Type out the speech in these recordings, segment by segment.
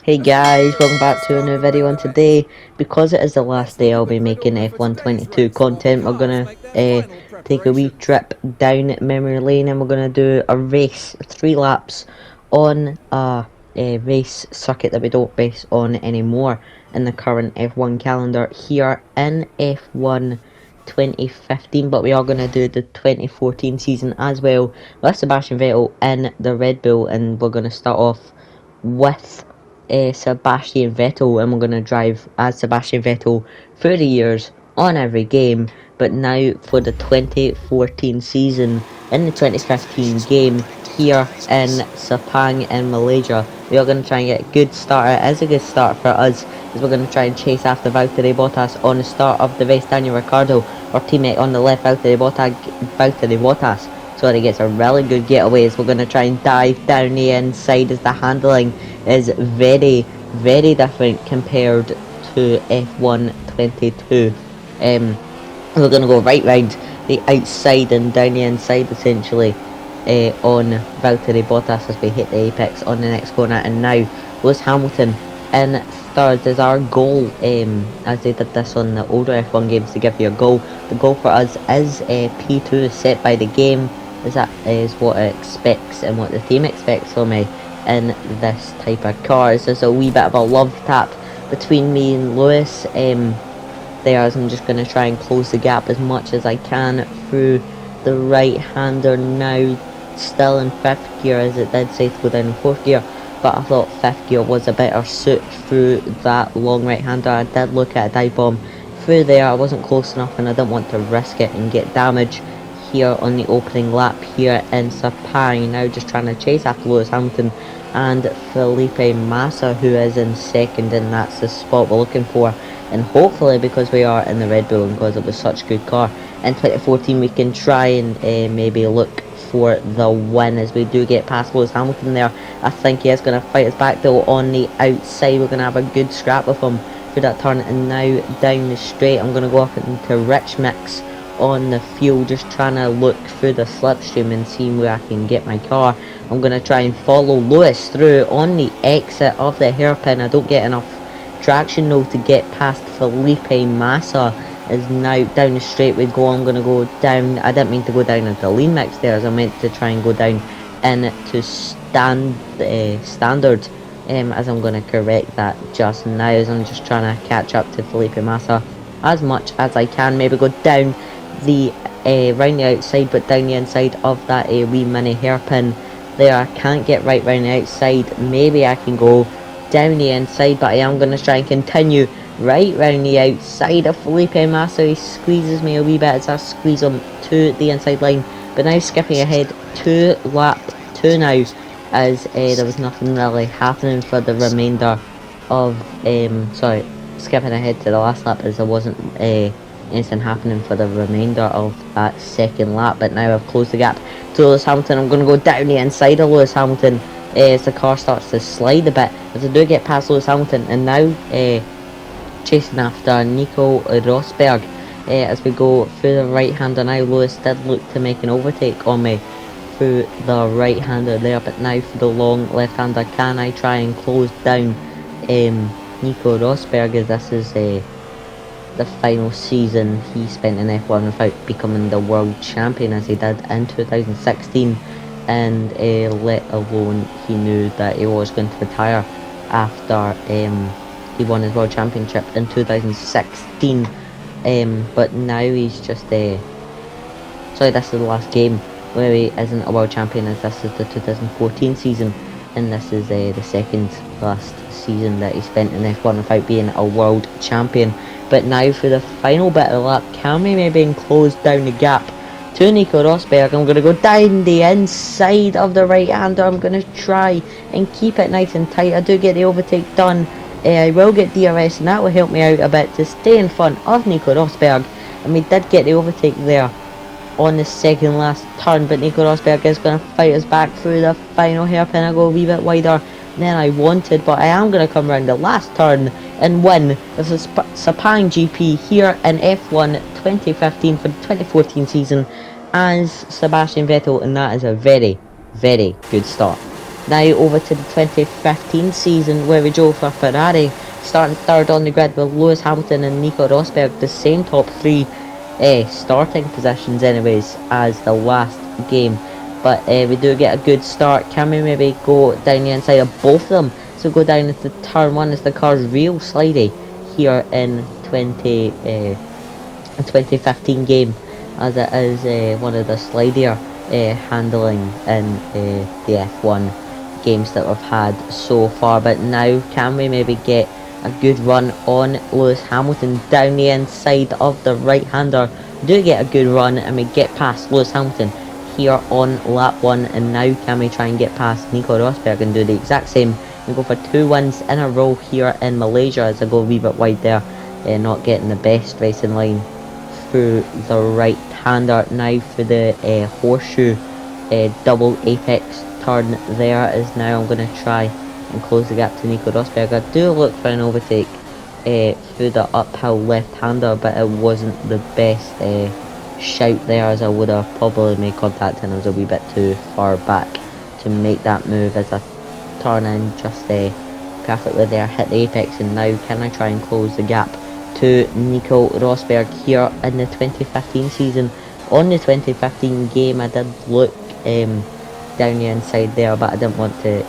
Hey guys, welcome back to a new video, and today, because it is the last day I'll be making F122 content, we're gonna take a wee trip down memory lane and we're gonna do a race, 3 laps on a race circuit that we don't race on anymore in the current F1 calendar here in F1 2015, but we are going to do the 2014 season as well with Sebastian Vettel in the Red Bull, and we're going to start off with Sebastian Vettel, and we're going to drive as Sebastian Vettel through the years on every game. But now for the 2014 season in the 2015 game here in Sepang in Malaysia, we are going to try and get a good start. It is a good start for us, as we're going to try and chase after Valtteri Bottas on the start of the race. Daniel Ricciardo, our teammate on the left, Valtteri Bottas, so he gets a really good getaway, as we're going to try and dive down the inside, as the handling is very, very different compared to F1 22. We're going to go right round the outside and down the inside, essentially, on Valtteri Bottas as we hit the apex on the next corner. And now Lewis Hamilton in third is our goal, as they did this on the older F1 games to give you a goal. The goal for us is P2, set by the game, as that is what it expects and what the team expects from me in this type of cars. There's a wee bit of a love tap between me and Lewis there, as I'm just going to try and close the gap as much as I can through the right-hander now, still in 5th gear, as it did say to go down in 4th gear, but I thought 5th gear was a better suit through that long right-hander. I did look at a dive bomb through there. I wasn't close enough and I didn't want to risk it and get damage here on the opening lap here in Sepang. Now just trying to chase after Lewis Hamilton and Felipe Massa, who is in 2nd, and that's the spot we're looking for. And hopefully, because we are in the Red Bull and because it was such a good car in 2014, we can try and maybe look for the win, as we do get past Lewis Hamilton there. I think he is going to fight us back though on the outside. We're going to have a good scrap with him through that turn, and now down the straight I'm going to go up into rich mix on the fuel, just trying to look through the slipstream and see where I can get my car. I'm going to try and follow Lewis through on the exit of the hairpin. I don't get enough traction though to get past Felipe Massa, as now down the straight we go. I'm going to go down, I didn't mean to go down into lean mix there, as I meant to try and go down into standard, as I'm going to correct that just now, as I'm just trying to catch up to Felipe Massa as much as I can. Maybe go down the round the outside, but down the inside of that wee mini hairpin there. I can't get right round the outside. Maybe I can go down the inside, but I am going to try and continue right round the outside of Felipe Massa. He squeezes me a wee bit as I squeeze him to the inside line, but now skipping ahead to lap 2 now, as there was nothing really happening for the remainder of sorry, skipping ahead to the last lap, as there wasn't anything happening for the remainder of that 2nd lap. But now I've closed the gap to Lewis Hamilton. I'm going to go down the inside of Lewis Hamilton as the car starts to slide a bit, as I do get past Lewis Hamilton, and now chasing after Nico Rosberg as we go through the right-hander. Now Lewis did look to make an overtake on me through the right-hander there, but now for the long left-hander, can I try and close down Nico Rosberg, as this is the final season he spent in F1 without becoming the world champion, as he did in 2016, and let alone he knew that he was going to retire after he won his world championship in 2016, but now he's just sorry, this is the last game where he isn't a world champion, as this is the 2014 season, and this is the 2nd last season that he spent in F1 without being a world champion. But now for the final bit of the lap, can we maybe close down the gap to Nico Rosberg? I'm going to go down the inside of the right-hander. I'm going to try and keep it nice and tight. I do get the overtake done. I will get DRS, and that will help me out a bit to stay in front of Nico Rosberg. And we did get the overtake there on the 2nd last turn, but Nico Rosberg is going to fight us back through the final hairpin. I go a wee bit wider than I wanted, but I am going to come around the last turn and win the Sepang GP here in F1 2015 for the 2014 season as Sebastian Vettel, and that is a very, very good start. Now over to the 2015 season where we drove for Ferrari, starting third on the grid with Lewis Hamilton and Nico Rosberg, the same top three starting positions anyways as the last game. But we do get a good start. Can we maybe go down the inside of both of them? So go down into turn 1 as the car's real slidey here in 2015 game, as it is one of the slidier handling in the F1 games that we've had so far. But now can we maybe get a good run on Lewis Hamilton down the inside of the right hander? Do get a good run and we get past Lewis Hamilton here on lap 1, and now can we try and get past Nico Rosberg and do the exact same and go for 2 wins in a row here in Malaysia, as I go a wee bit wide there, not getting the best racing line through the right hander. Now for the horseshoe double apex turn there is now I'm going to try and close the gap to Nico Rosberg. I do look for an overtake through the uphill left hander, but it wasn't the best shout there, as I would have probably made contact and I was a wee bit too far back to make that move as I turn in just perfectly there, hit the apex, and now can I try and close the gap to Nico Rosberg here in the 2015 season. On the 2015 game I did look down the inside there, but I didn't want to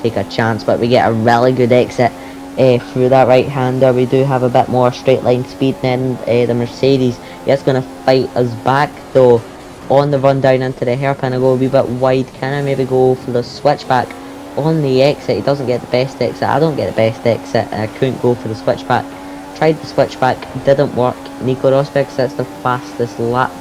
take a chance, but we get a really good exit through that right hander. We do have a bit more straight line speed than the Mercedes. It's going to fight us back though on the run down into the hairpin. I go a wee bit wide. Can I maybe go for the switchback on the exit? He doesn't get the best exit, I don't get the best exit, and I couldn't go for the switchback. Tried the switchback, didn't work. Nico Rosberg sets the fastest lap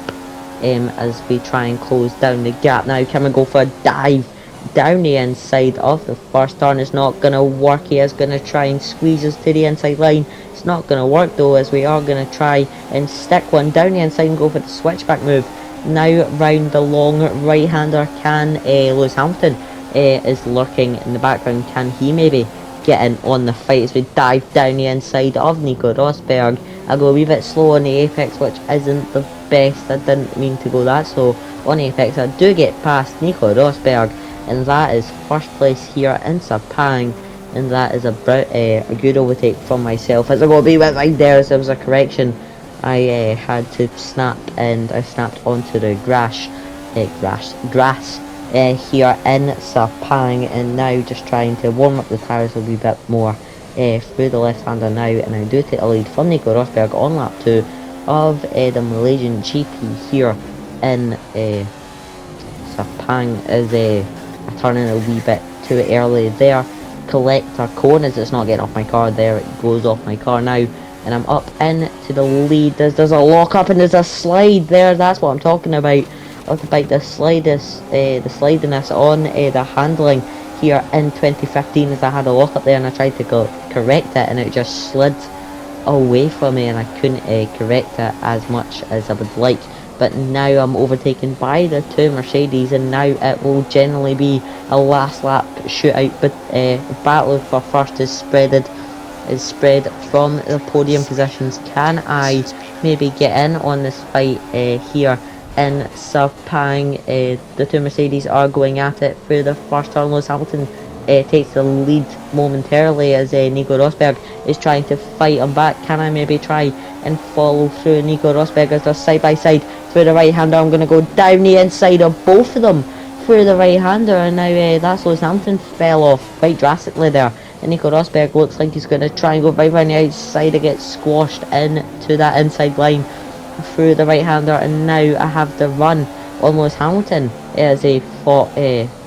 as we try and close down the gap. Now can we go for a dive down the inside of the first turn? It's not going to work. He is going to try and squeeze us to the inside line. It's not going to work though, as we are going to try and stick one down the inside and go for the switchback move. Now round the long right hander, can Lewis Hamilton is lurking in the background. Can he maybe get in on the fight as we dive down the inside of Nico Rosberg? I go a wee bit slow on the apex, which isn't the best. I didn't mean to go that slow on apex. I do get past Nico Rosberg, and that is first place here in Sepang, and that is a good overtake from myself. As I go a wee bit right there, as there was a correction, I had to snap, and I snapped onto the grass here in Sepang, and now just trying to warm up the tyres a wee bit more through the left hander now, and I do take a lead from Nico Rosberg on lap 2 of the Malaysian GP here in Sepang, as I turn in a wee bit too early there. Collector cone, as it's not getting off my car there, it goes off my car now, and I'm up into the lead. There's a lock up and there's a slide there. That's what I'm talking about. About the slidiness on the handling here in 2015, as I had a lock up there and I tried to correct it, and it just slid away from me and I couldn't correct it as much as I would like. But now I'm overtaken by the 2 Mercedes, and now it will generally be a last lap shootout, but battle for first is spread from the podium positions. Can I maybe get in on this fight here in Sepang? The 2 Mercedes are going at it through the first turn. Lewis Hamilton takes the lead momentarily as Nico Rosberg is trying to fight him back. Can I maybe try and follow through Nico Rosberg as they're side by side through the right hander? I'm going to go down the inside of both of them through the right hander, and now that's Lewis Hamilton fell off quite drastically there, and Nico Rosberg looks like he's going to try and go right around the outside to get squashed into that inside line through the right hander, and now I have the run on Lewis Hamilton as he fought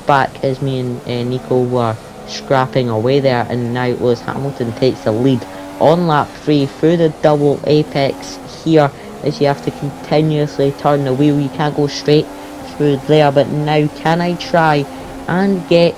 back as me and Nico were scrapping away there, and now Lewis Hamilton takes the lead on lap 3 through the double apex here, as you have to continuously turn the wheel. You can't go straight through there, but now can I try and get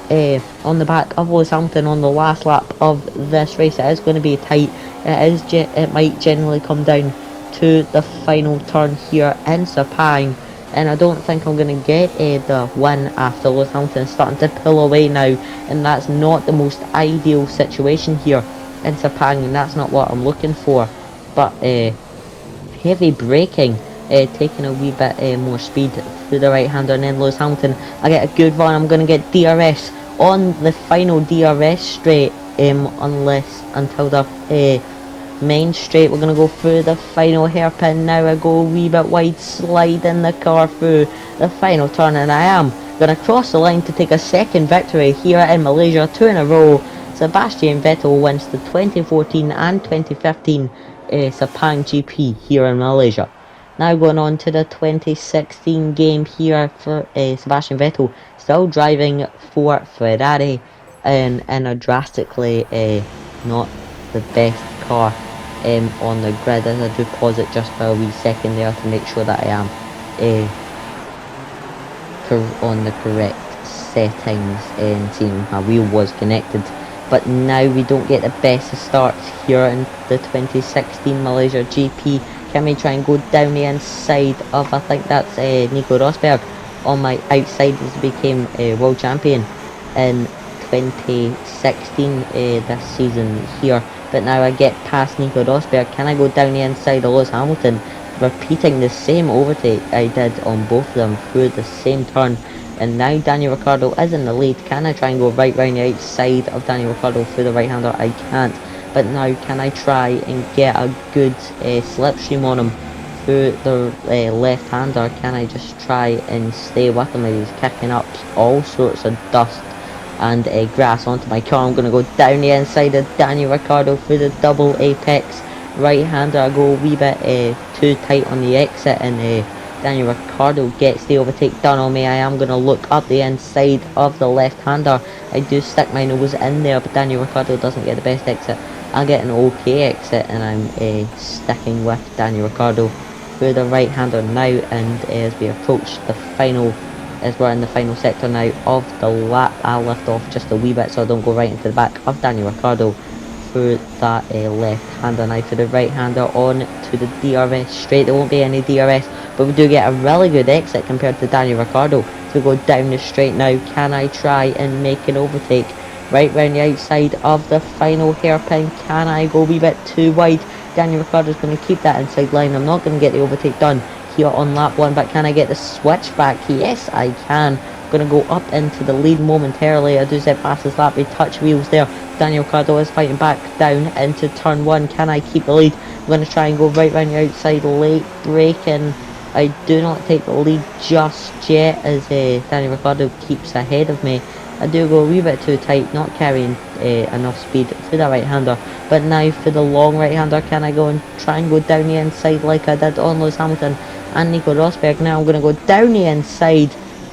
on the back of Lewis Hamilton on the last lap of this race? It is going to be tight. It might generally come down to the final turn here in Sepang, and I don't think I'm going to get the win after Lewis Hamilton is starting to pull away now, and that's not the most ideal situation here in Sepang, and that's not what I'm looking for. But heavy braking, taking a wee bit more speed through the right hander, and then Lewis Hamilton, I get a good run. I'm going to get DRS on the final DRS straight, until the main straight. We're going to go through the final hairpin. Now I go a wee bit wide, sliding the car through the final turn, and I am going to cross the line to take a second victory here in Malaysia, 2 in a row. Sebastian Vettel wins the 2014 and 2015 Sepang GP here in Malaysia. Now going on to the 2016 game here for Sebastian Vettel, still driving for Ferrari in a drastically not the best car on the grid, as I do pause it just for a wee second there to make sure that I am on the correct settings and seeing my wheel was connected. But now we don't get the best of starts here in the 2016 Malaysia GP. Can we try and go down the inside of, I think that's Nico Rosberg on my outside, as he became world champion in 2016 this season here. But now I get past Nico Rosberg. Can I go down the inside of Lewis Hamilton, repeating the same overtake I did on both of them through the same turn? And now Daniel Ricciardo is in the lead. Can I try and go right round the outside of Daniel Ricciardo through the right hander? I can't. But now can I try and get a good slipstream on him through the left hander? Can I just try and stay with him? He's kicking up all sorts of dust and grass onto my car. I'm going to go down the inside of Daniel Ricciardo through the double apex right hander. I go a wee bit too tight on the exit, and Daniel Ricciardo gets the overtake done on me. I am going to look up the inside of the left hander. I do stick my nose in there, but Daniel Ricciardo doesn't get the best exit. I get an okay exit, and I'm sticking with Daniel Ricciardo through the right hander now. And as we approach the final, as we're in the final sector now of the lap, I lift off just a wee bit so I don't go right into the back of Daniel Ricciardo through that left hander. Now for the right hander on to the DRS straight. There won't be any DRS, but we do get a really good exit compared to Daniel Ricciardo. So we go down the straight now. Can I try and make an overtake right round the outside of the final hairpin? Can I go a wee bit too wide? Daniel Ricciardo's going to keep that inside line. I'm not going to get the overtake done here on lap 1, but can I get the switch back? Yes, I can. Going to go up into the lead momentarily. I do say past this lap, we touch wheels there. Daniel Ricciardo is fighting back down into turn 1. Can I keep the lead? I'm going to try and go right round the outside, late braking. I do not take the lead just yet, as Daniel Ricciardo keeps ahead of me. I do go a wee bit too tight, not carrying enough speed through the right hander. But now for the long right hander, can I go and try and go down the inside like I did on Lewis Hamilton and Nico Rosberg? Now I'm going to go down the inside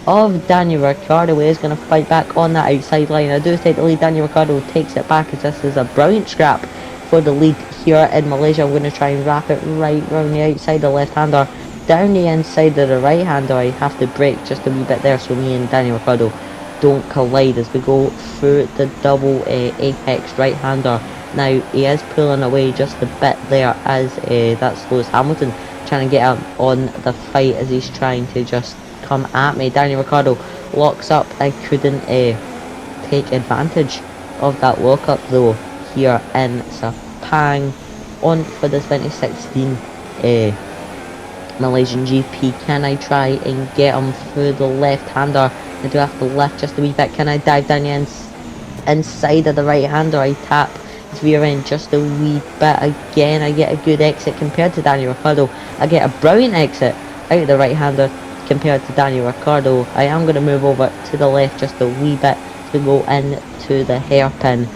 of Daniel Ricciardo. Is going to fight back on that outside line. I do take the lead. Daniel Ricciardo takes it back, as this is a brilliant scrap for the lead here in Malaysia. I'm going to try and wrap it right round the outside of the left hander, down the inside of the right hander. I have to brake just a wee bit there so me and Daniel Ricciardo don't collide as we go through the double apex right hander. Now he is pulling away just a bit there, as that's Lewis Hamilton trying to get him on the fight as he's trying to just come at me. Daniel Ricciardo locks up. I couldn't take advantage of that lockup though here in Sepang. On for the 2016 Malaysian GP. Can I try and get him through the left hander? I do have to lift just a wee bit. Can I dive down the inside of the right hander? I tap his rear end just a wee bit. Again, I get a good exit compared to Daniel Ricciardo. I get a brilliant exit out of the right hander compared to Daniel Ricciardo. I am going to move over to the left just a wee bit to go into the hairpin.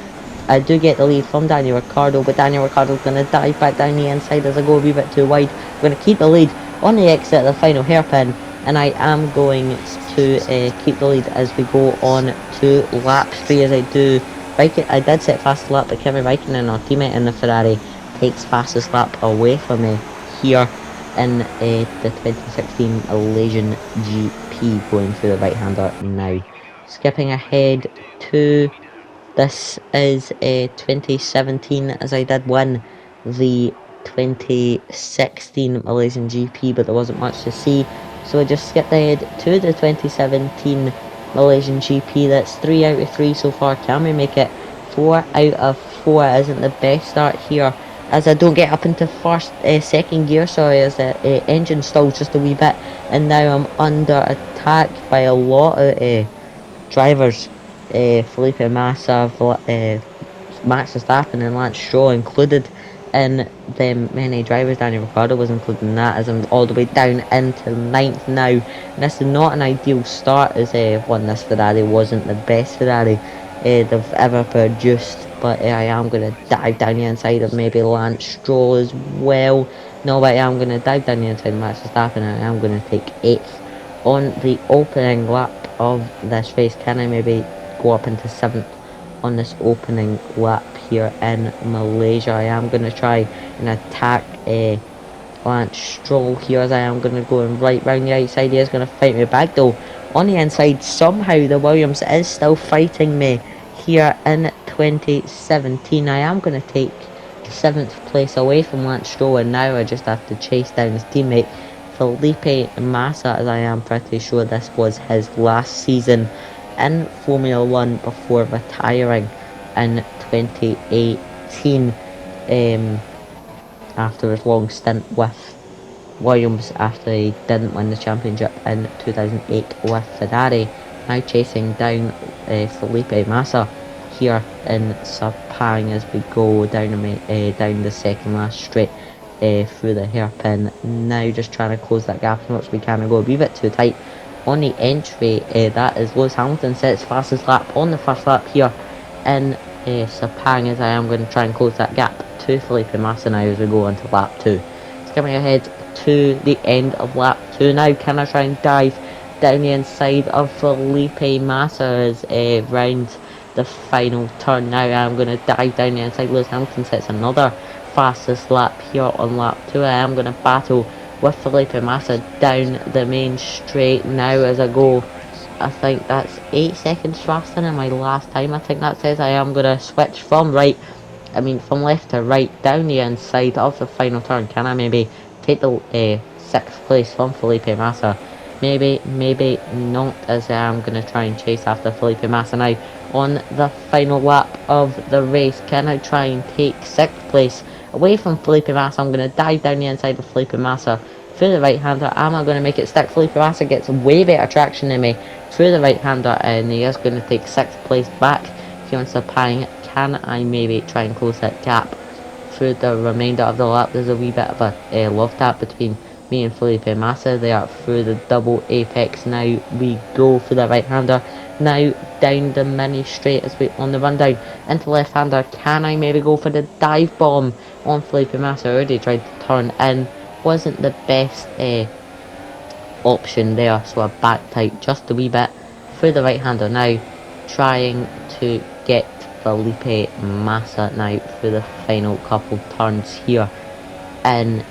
I do get the lead from Daniel Ricciardo, but Daniel Ricciardo is going to dive back down the inside as I go a wee bit too wide. I'm going to keep the lead on the exit of the final hairpin, and I am going to keep the lead as we go on to lap 3. As I do, I did set fastest lap, but Kimi Raikkonen, our teammate in the Ferrari, takes fastest lap away from me here in the 2016 Malaysian GP, going through the right hander now. Skipping ahead to, this is 2017, as I did win the 2016 Malaysian GP, but there wasn't much to see, so I just skipped ahead to the 2017 Malaysian GP. That's 3 out of 3 so far. Can we make it 4 out of 4? Isn't the best start here, as I don't get up into second gear, sorry, as the engine stalls just a wee bit, and now I'm under attack by a lot of drivers Felipe Massa, Max Verstappen and Lance Stroll included in the many drivers. Daniel Ricciardo was included in that, as I'm all the way down into ninth now. And this is not an ideal start, as one, this Ferrari wasn't the best Ferrari they've ever produced. But I am going to dive down the inside of maybe Lance Stroll as well. No, but I am going to dive down the inside of Max Verstappen, and I am going to take 8th on the opening lap of this race. Can I maybe go up into 7th on this opening lap here in Malaysia? I am going to try and attack Lance Stroll here, as I am going to go and right round the outside. He is going to fight me back though. On the inside, somehow the Williams is still fighting me here in 2017. I am going to take 7th place away from Lance Stroll, and now I just have to chase down his teammate Felipe Massa, as I am pretty sure this was his last season in Formula 1 before retiring in 2018, after his long stint with Williams after he didn't win the championship in 2008 with Ferrari. Now chasing down Felipe Massa here in Sepang as we go down the second last straight through the hairpin. Now just trying to close that gap as much as we can and go a wee bit too tight on the entry. That is Lewis Hamilton sets fastest lap on the first lap here in Sepang, as I am going to try and close that gap to Felipe Massa now as we go on to lap 2. It's coming ahead to the end of lap 2 now. Can I try and dive down the inside of Felipe Massa as round the final turn? Now I'm going to dive down the inside. Lewis Hamilton sets another fastest lap here on lap 2. I am going to battle with Felipe Massa down the main straight now as I go. I think that's 8 seconds faster than my last time. I think that says I am going to switch from from left to right down the inside of the final turn. Can I maybe take the 6th place from Felipe Massa? Maybe not, as I am going to try and chase after Felipe Massa now on the final lap of the race. Can I try and take 6th place away from Felipe Massa? I'm going to dive down the inside of Felipe Massa through the right-hander. Am I going to make it stick? Felipe Massa gets way better traction than me through the right-hander, and he is going to take 6th place back here on Sepang. Can I maybe try and close that gap through the remainder of the lap? There's a wee bit of a love tap between me and Felipe Massa there through the double apex. Now we go for the right-hander. Now down the mini straight as we on the run down into left-hander. Can I maybe go for the dive bomb on Felipe Massa? I already tried to turn in. Wasn't the best option there, so I back tight just a wee bit through the right-hander now, trying to get Felipe Massa now through the final couple turns here in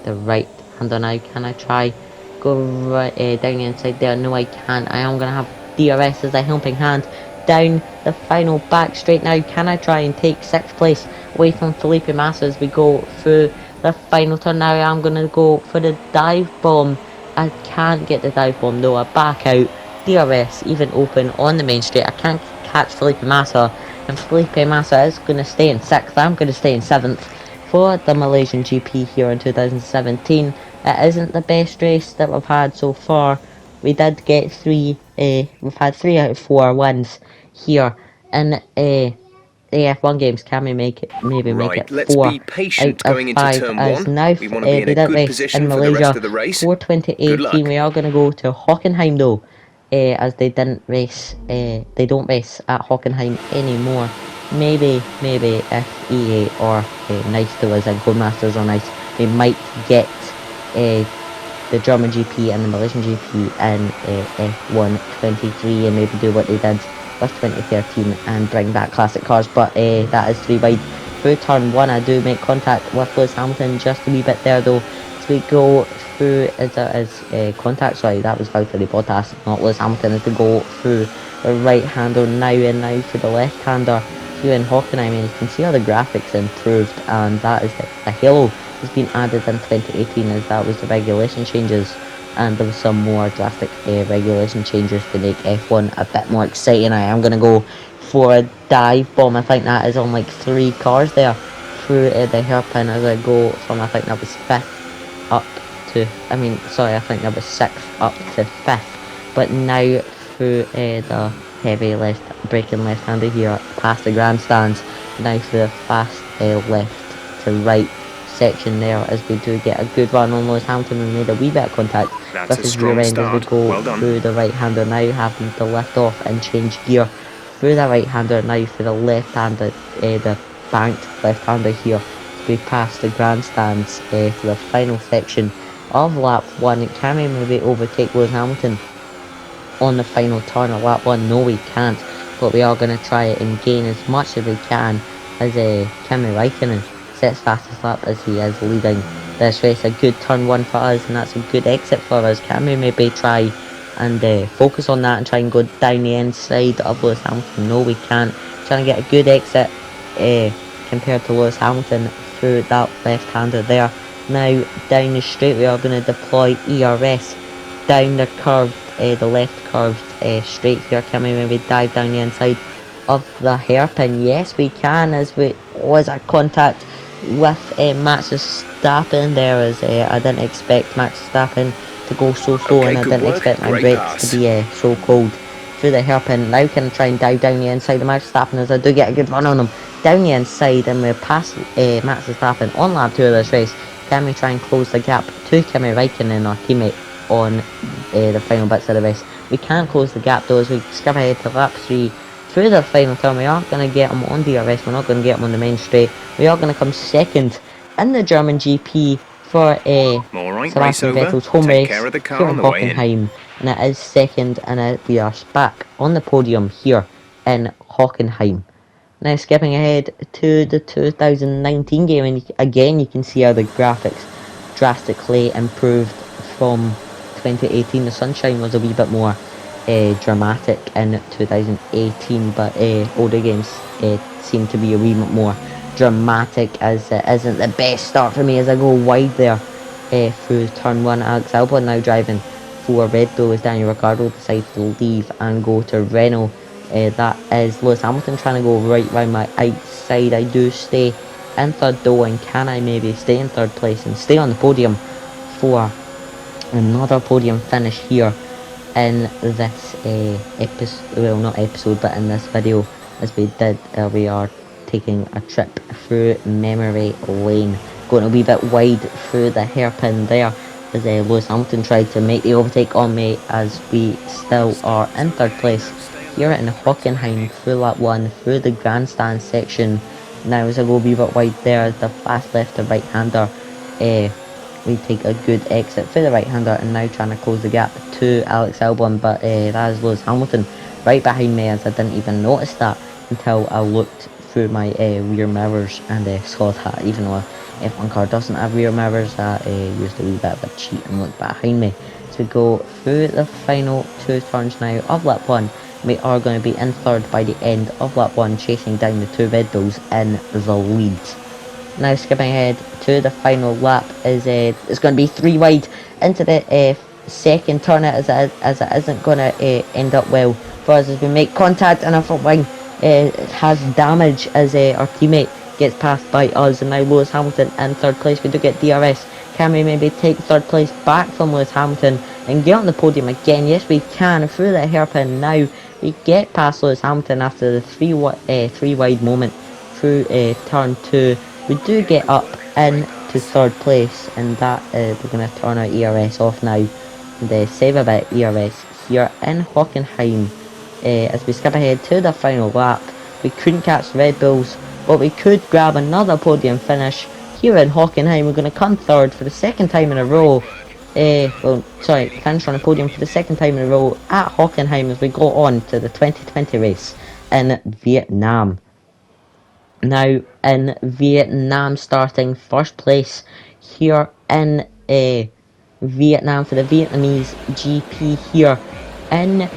the right-hander now. Can I try go right down the inside there? No, I can't. I am going to have DRS as a helping hand down the final back straight now. Can I try and take 6th place away from Felipe Massa as we go through the final turn? Now I'm going to go for the dive bomb. I can't get the dive bomb though. I back out. DRS even open on the main straight. I can't catch Felipe Massa, and Felipe Massa is going to stay in 6th. I'm going to stay in 7th for the Malaysian GP here in 2017. It isn't the best race that we've had so far. We did get we've had 3 out of 4 wins here in the F1 games. Can we make it, maybe make it 4 out of 5, as now they didn't race in Malaysia for 2018. We are going to go to Hockenheim though, as they didn't race, they don't race at Hockenheim anymore. Maybe if EA are nice to us and Codemasters are nice, we might get the German GP and the Malaysian GP in F1 23 and maybe do what they did with 2013 and bring back classic cars. But that is 3 wide through turn 1. I do make contact with Lewis Hamilton just a wee bit there though, as we go through as contact. Sorry, that was Valtteri Bottas, not Lewis Hamilton, as we go through the right hander now, and now for the left hander here in Hockenheim. And you can see how the graphics improved, and that is the halo has been added in 2018, as that was the regulation changes, and there was some more drastic regulation changes to make F1 a bit more exciting. I am going to go for a dive bomb. I think that is on like 3 cars there through the hairpin as I go from, I think that was 5th up to, I think that was 6th up to 5th, but now through the heavy left, braking left-hander here past the grandstands. Now for the fast left to right section there, as we do get a good run on Lewis Hamilton. We made a wee bit of contact with his rear end as we go through the right-hander, now having to lift off and change gear through the right-hander. Now for the left-hander, the banked left-hander here, we pass the grandstands for the final section of lap 1. Can we maybe overtake Lewis Hamilton on the final turn of lap 1? No, we can't, but we are going to try it and gain as much as we can, as Kimi Raikkonen sets fastest lap as he is leading this race. A good turn 1 for us, and that's a good exit for us. Can we maybe try and focus on that and try and go down the inside of Lewis Hamilton? No, we can't. Trying to get a good exit compared to Lewis Hamilton through that left-hander there. Now down the straight we are going to deploy ERS down the curved, the left curved straight here. Can we maybe dive down the inside of the hairpin? Yes, we can, as we was a contact with Max Verstappen there, as I didn't expect Max Verstappen to go so slow, and I didn't expect my brakes to be so cold through the hairpin. Now can I try and dive down the inside of Max Verstappen, as I do get a good run on him down the inside, and we pass Max Verstappen on lap 2 of this race. Can we try and close the gap to Kimi Raikkonen, our teammate, on the final bits of the race? We can't close the gap though, as we skip ahead to lap 3 through the final turn. We aren't going to get him on DRS, we're not going to get him on the main straight. We are going to come second in the German GP for Sebastian Vettel's home race here in Hockenheim, and it is second, and we are back on the podium here in Hockenheim. Now skipping ahead to the 2019 game, and again you can see how the graphics drastically improved from 2018. The sunshine was a wee bit more dramatic in 2018, but older games seem to be a wee bit more dramatic, as it isn't the best start for me as I go wide there through turn 1. Alex Albon now driving for Red Bull, as Daniel Ricciardo decides to leave and go to Renault. That is Lewis Hamilton trying to go right round my outside. I do stay in third though, and can I maybe stay in third place and stay on the podium for another podium finish here in this episode, well, not episode, but in this video, as we did, we are taking a trip through memory lane, going a wee bit wide through the hairpin there, as Lewis Hamilton tried to make the overtake on me, as we still are in third place here in Hockenheim through lap 1, through the grandstand section. Now as I go a wee bit wide there, the fast left to right hander, we take a good exit for the right hander, and now trying to close the gap to Alex Albon, but that is Lewis Hamilton right behind me, as I didn't even notice that until I looked through my rear mirrors and saw that. Even though F1 car doesn't have rear mirrors, I used a wee bit of a cheat and looked behind me. So we go through the final 2 turns now of lap 1. We are going to be in third by the end of lap 1, chasing down the 2 Red Bulls in the lead. Now skipping ahead to the final lap, is it's going to be 3 wide into the second turn, as it isn't going to end up well for us, as we make contact and our front wing has damage, as our teammate gets passed by us, and now Lewis Hamilton in third place. We do get DRS. Can we maybe take third place back from Lewis Hamilton and get on the podium again? Yes, we can, through the hairpin. Now we get past Lewis Hamilton after the 3 wide moment through turn 2. We do get up into third place, and that we're going to turn our ERS off now and save a bit ERS here in Hockenheim. As we skip ahead to the final lap, we couldn't catch the Red Bulls, but we could grab another podium finish here in Hockenheim. We're going to come third for the second time in a row. Finish on a podium for the second time in a row at Hockenheim, as we go on to the 2020 race in Vietnam. Now in Vietnam, starting first place here in Vietnam for the Vietnamese GP here in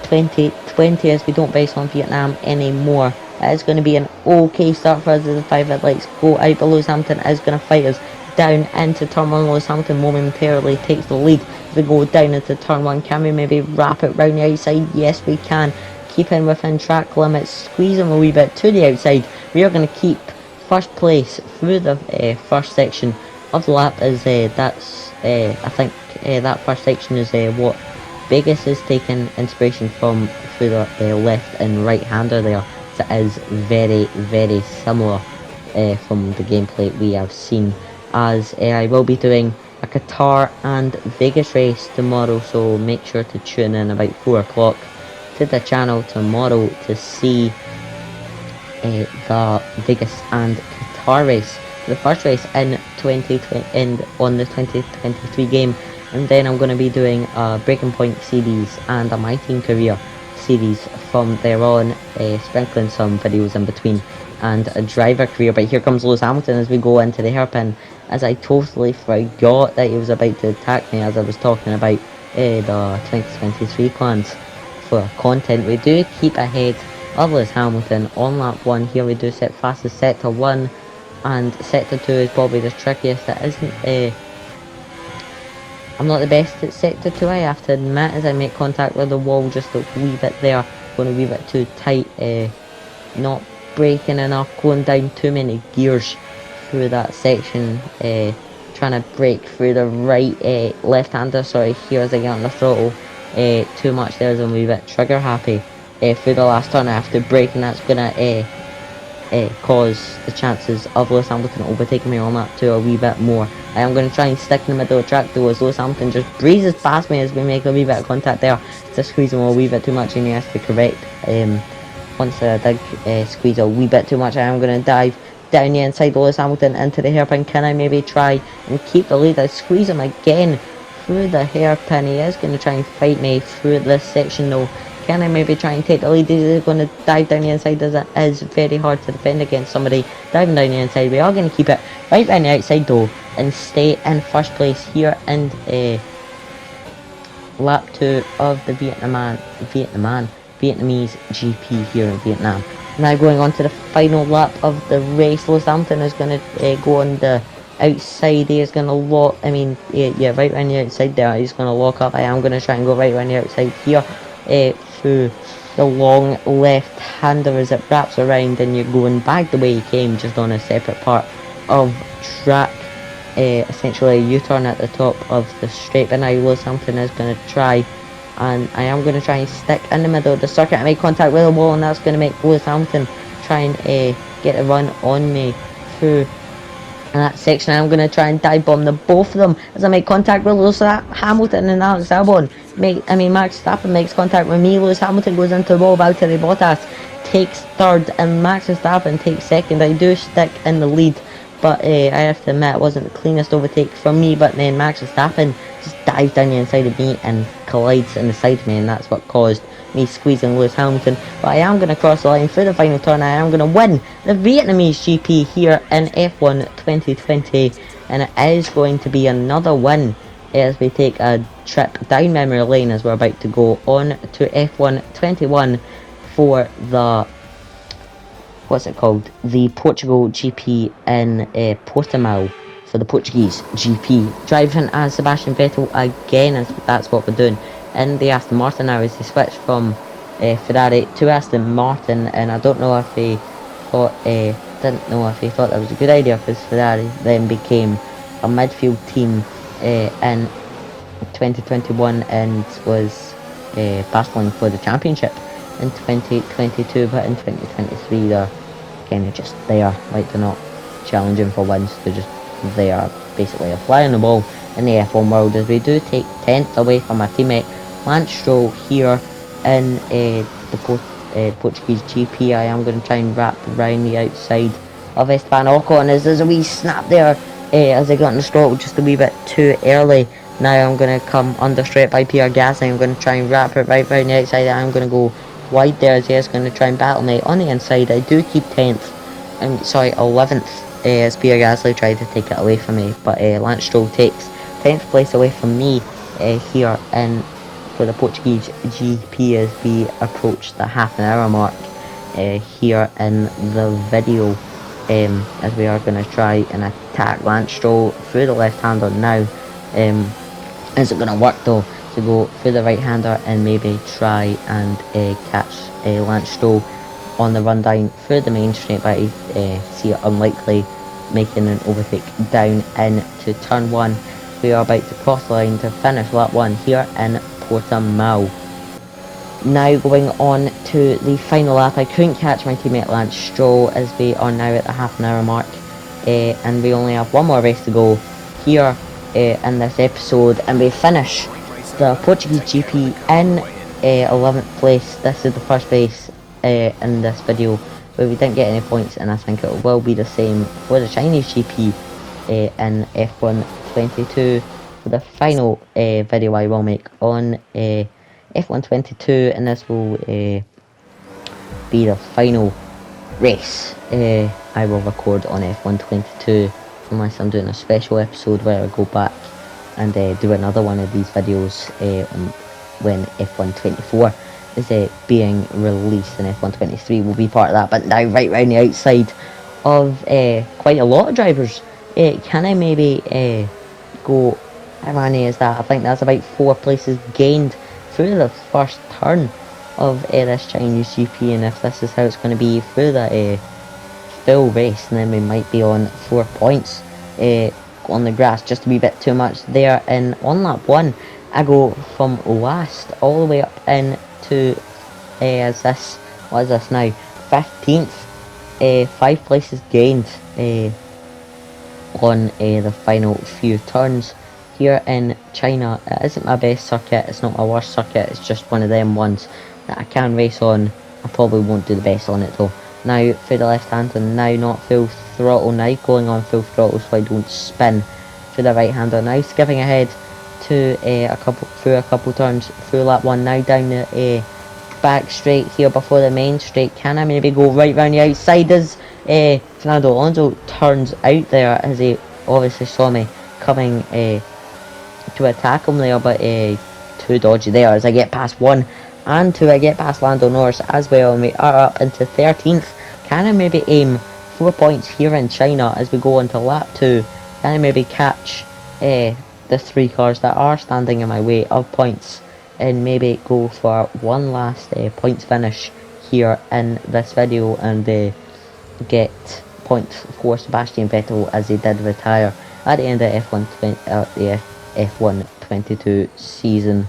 2020, as we don't base on Vietnam anymore. It's going to be an okay start for us as the 5 red lights go out, but Lewis Hamilton is going to fight us down into turn 1. Lewis Hamilton momentarily takes the lead as we go down into turn 1. Can we maybe wrap it round the outside? Yes, we can. Keeping within track limits, squeezing a wee bit to the outside. We are going to keep first place through the first section of the lap, as I think that first section is what Vegas is taking inspiration from through the left and right hander there. So it is very, very similar from the gameplay we have seen. As I will be doing a Qatar and Vegas race tomorrow, so make sure to tune in about 4 o'clock to the channel tomorrow to see the Vegas and Qatar race. The first race in 2020 on the 2023 game, and then I'm going to be doing a Breaking Point series and a My Team Career series from there on, sprinkling some videos in between and a driver career. But here comes Lewis Hamilton as we go into the hairpin, as I totally forgot that he was about to attack me as I was talking about the 2023 plans for content. We do keep ahead of Lewis Hamilton on lap 1. Here we do set fastest sector 1, and sector 2 is probably the trickiest. It isn't I'm not the best at sector 2, I have to admit, as I make contact with the wall just a wee bit there, going a wee bit too tight, not braking enough, going down too many gears through that section, trying to brake through the right left-hander, sorry, here as I get on the throttle, too much there, as I'm a wee bit trigger happy. Through the last turn I have to brake, and that's going to cause the chances of Lewis Hamilton overtaking me on lap 2 a wee bit more. I am going to try and stick in the middle of the track though, as Lewis Hamilton just breezes past me as we make a wee bit of contact there. Just squeeze him a wee bit too much, and he has to correct. Once I did squeeze a wee bit too much, I am going to dive down the inside of Lewis Hamilton into the hairpin. Can I maybe try and keep the lead? I squeeze him again through the hairpin. He is going to try and fight me through this section though. Can I maybe try and take the lead? He's going to dive down the inside, as it is very hard to defend against somebody diving down the inside. We are going to keep it right down the outside though, and stay in first place here in lap 2 of the Vietnamese GP here in Vietnam. Now going on to the final lap of the race, Lewis Hamilton is going to go on the outside. He is going to lock, right around the outside there. He's going to lock up. I am going to try and go right around the outside here. Through the long left hander as it wraps around, and you're going back the way you came, just on a separate part of track, essentially a U-turn at the top of the straight. But now Lewis Hamilton is going to try, and I am going to try and stick in the middle of the circuit and make contact with the wall, and that's going to make Lewis Hamilton try and get a run on me through that section. I'm going to try and dive bomb the both of them as I make contact with Lewis Hamilton and Alex Albon. Max Verstappen makes contact with me. Lewis Hamilton goes into the wall. Valtteri Bottas takes third, and Max Verstappen takes second. I do stick in the lead, but I have to admit it wasn't the cleanest overtake for me. But then Max Verstappen just dives down the inside of me and collides in the side of me, and that's what caused me squeezing Lewis Hamilton. But I am going to cross the line through the final turn. I am going to win the Vietnamese GP here in F1 2020, and it is going to be another win as we take a trip down memory lane, as we're about to go on to F1 21 for the the Portugal GP in Portimao, for the Portuguese GP, driving as Sebastian Vettel again, as that's what we're doing in the Aston Martin now, as he switched from Ferrari to Aston Martin. And I don't know if he thought didn't know if he thought that was a good idea, because Ferrari then became a midfield team in 2021 and was battling for the championship in 2022, but in 2023 they're kind of just there, like they're not challenging for wins, they are basically a fly on the wall in the F1 world, as we do take 10th away from our teammate Lance Stroll here in the Portuguese GP. I am going to try and wrap around the outside of Esteban Ocon, as there's a wee snap there as I got on the throttle just a wee bit too early. Now I'm going to come under straight by Pierre Gasly. I'm going to try and wrap it right around the outside. I'm going to go wide there, as he is going to try and battle me on the inside. I do keep 10th, 11th, as Pierre Gasly tried to take it away from me, but Lance Stroll takes 10th place away from me here for the Portuguese GP as we approach the half an hour mark here in the video, as we are going to try and attack Lance Stroll through the left hander now. Is it going to work though, to go through the right hander and maybe try and catch Lance Stroll on the run down through the main straight? But I see it unlikely, making an overtake down into turn 1. We are about to cross the line to finish lap 1 here in Portimao. Now going on to the final lap, I couldn't catch my teammate Lance Stroll as we are now at the half an hour mark, and we only have one more race to go here in this episode, and we finish the Portuguese GP in 11th place. This is the first race in this video where we didn't get any points, and I think it will be the same for the Chinese GP in F1 22 for the final video I will make on F1 22, and this will be the final race I will record on F1 22, unless I'm doing a special episode where I go back and do another one of these videos when F1 24 is being released, and F1 23 will be part of that. But now right round the outside of quite a lot of drivers, can I maybe go, how many is that? I think that's about 4 places gained through the first turn of this Chinese GP, and if this is how it's going to be through the full race, and then we might be on 4 points on the grass, just a wee bit too much there. And on lap 1 I go from last all the way up into is this, what is this now, 15th, 5 places gained on the final few turns here in China. It isn't my best circuit, it's not my worst circuit, it's just one of them ones that I can race on. I probably won't do the best on it though. Now for the left hander, now not full throttle, now going on full throttle so I don't spin. For the right hander, now skipping ahead to through a couple turns through lap 1, now down the back straight here before the main straight. Can I maybe go right round the outside as Fernando Alonso turns out there, as he obviously saw me coming to attack him there, but too dodgy there as I get past 1 and 2. I get past Lando Norris as well, and we are up into 13th. Can I maybe aim 4 points here in China as we go on to lap 2? Can I maybe catch the 3 cars that are standing in my way of points, and maybe go for one last points finish here in this video, and get points for Sebastian Vettel as he did retire at the end of the F1 22 season.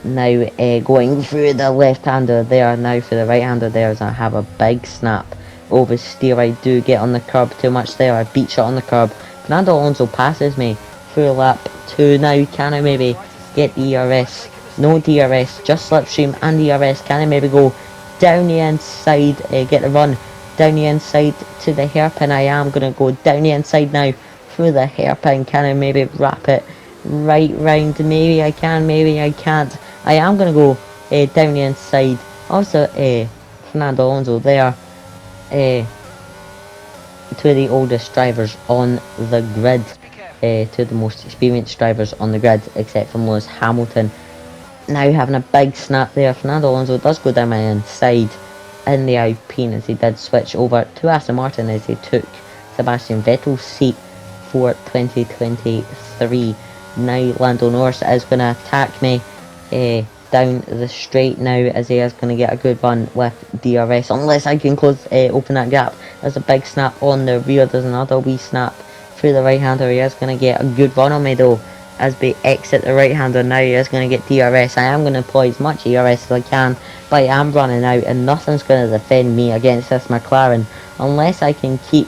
Now going through the left-hander there, now for the right-hander there, as I have a big snap oversteer. I do get on the curb too much there, I beat shot on the curb. Fernando Alonso passes me through lap 2. Now can I maybe get DRS? No DRS, just slipstream and DRS. Can I maybe go down the inside, get the run down the inside to the hairpin? I am going to go down the inside now through the hairpin. Can I maybe wrap it right round? Maybe I can, maybe I can't. I am going to go down the inside. Also Fernando Alonso there, to the oldest drivers on the grid, to the most experienced drivers on the grid, except for Lewis Hamilton. Now having a big snap there, Fernando Alonso does go down my inside in the Alpine, as he did switch over to Aston Martin as he took Sebastian Vettel's seat for 2023. Now Lando Norris is going to attack me down the straight now, as he is going to get a good run with DRS, unless I can open that gap. There's a big snap on the rear, there's another wee snap through the right hander. He is going to get a good run on me though as we exit the right hander. Now he is going to get DRS. I am going to apply as much DRS as I can, but I am running out, and nothing's going to defend me against this McLaren unless I can keep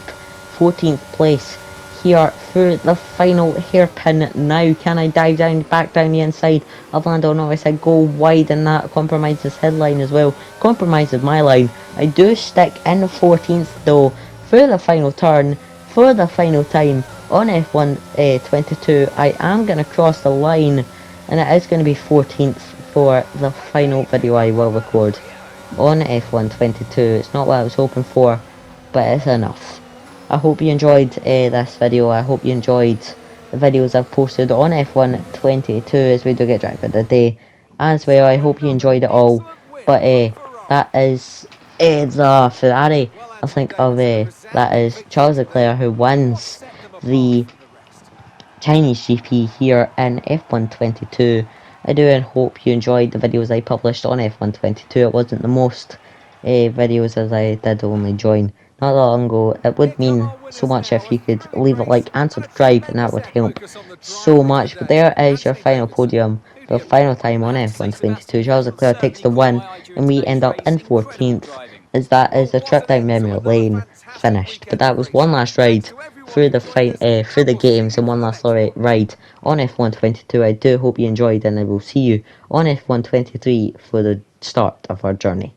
14th place here through the final hairpin. Now can I dive back down the inside of Lando Norris? I go wide, and that compromises his line as well, compromises my line. I do stick in 14th though through the final turn for the final time on F1 22. I am going to cross the line, and it is going to be 14th for the final video I will record on F1 22. It's not what I was hoping for, but it's enough. I hope you enjoyed this video. I hope you enjoyed the videos I've posted on F1 22 as we do get driver of the day as well. I hope you enjoyed it all. But that is the Ferrari, I think, of that is Charles Leclerc, who wins the Chinese GP here in F1 22. I do hope you enjoyed the videos I published on F1 22. It wasn't the most videos, as I did only join not that long ago. It would mean so much if you could leave a like and subscribe, and that would help so much. But there is your final podium the final time on F122. Charles Leclerc takes the win, and we end up in 14th, as that is a trip down memory lane finished. But that was one last ride through through the games and one last ride on F122. I do hope you enjoyed, and I will see you on F123 for the start of our journey.